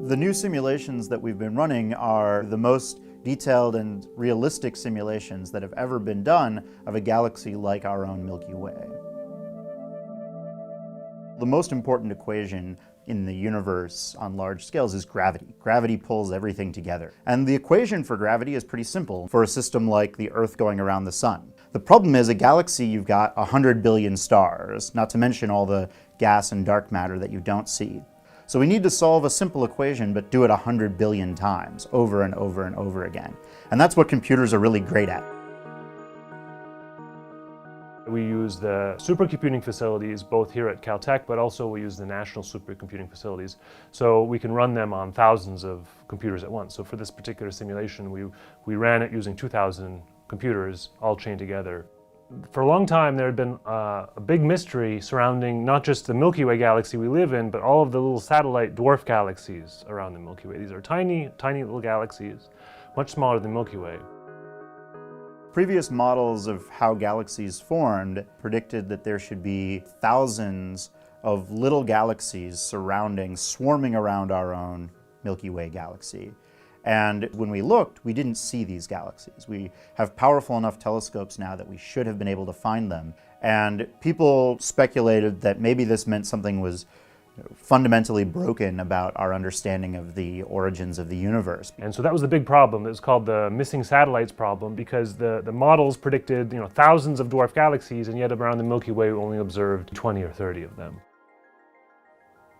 The new simulations that we've been running are the most detailed and realistic simulations that have ever been done of a galaxy like our own Milky Way. The most important equation in the universe on large scales is gravity. Gravity pulls everything together. And the equation for gravity is pretty simple for a system like the Earth going around the sun. The problem is, a galaxy, you've got 100 billion stars, not to mention all the gas and dark matter that you don't see. So we need to solve a simple equation, but do it 100 billion times, over and over and over again. And that's what computers are really great at. We use the supercomputing facilities both here at Caltech, but also we use the national supercomputing facilities. So we can run them on thousands of computers at once. So for this particular simulation, we ran it using 2,000 computers all chained together. For a long time, there had been a big mystery surrounding not just the Milky Way galaxy we live in, but all of the little satellite dwarf galaxies around the Milky Way. These are tiny, tiny little galaxies, much smaller than Milky Way. Previous models of how galaxies formed predicted that there should be thousands of little galaxies swarming around our own Milky Way galaxy. And when we looked, we didn't see these galaxies. We have powerful enough telescopes now that we should have been able to find them. And people speculated that maybe this meant something was fundamentally broken about our understanding of the origins of the universe. And so that was the big problem. It was called the missing satellites problem, because the models predicted thousands of dwarf galaxies, and yet around the Milky Way we only observed 20 or 30 of them.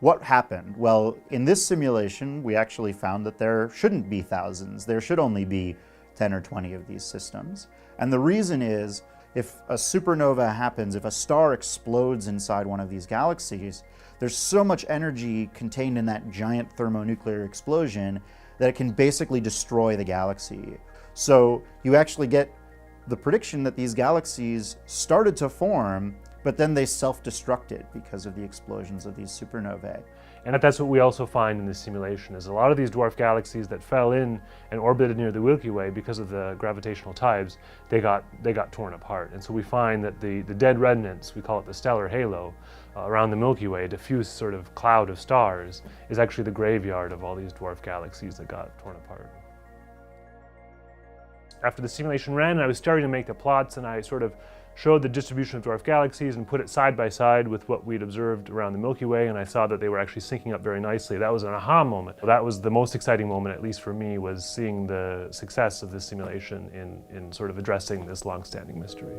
What happened? Well, in this simulation, we actually found that there shouldn't be thousands. There should only be 10 or 20 of these systems. And the reason is, if a supernova happens, if a star explodes inside one of these galaxies, there's so much energy contained in that giant thermonuclear explosion that it can basically destroy the galaxy. So you actually get the prediction that these galaxies started to form, but then they self-destructed because of the explosions of these supernovae. And that's what we also find in this simulation, is a lot of these dwarf galaxies that fell in and orbited near the Milky Way because of the gravitational tides, they got torn apart. And so we find that the dead remnants, we call it the stellar halo, around the Milky Way, a diffuse sort of cloud of stars, is actually the graveyard of all these dwarf galaxies that got torn apart. After the simulation ran, I was starting to make the plots, and I sort of showed the distribution of dwarf galaxies and put it side by side with what we'd observed around the Milky Way, and I saw that they were actually syncing up very nicely. That was an aha moment. That was the most exciting moment, at least for me, was seeing the success of this simulation in sort of addressing this long-standing mystery.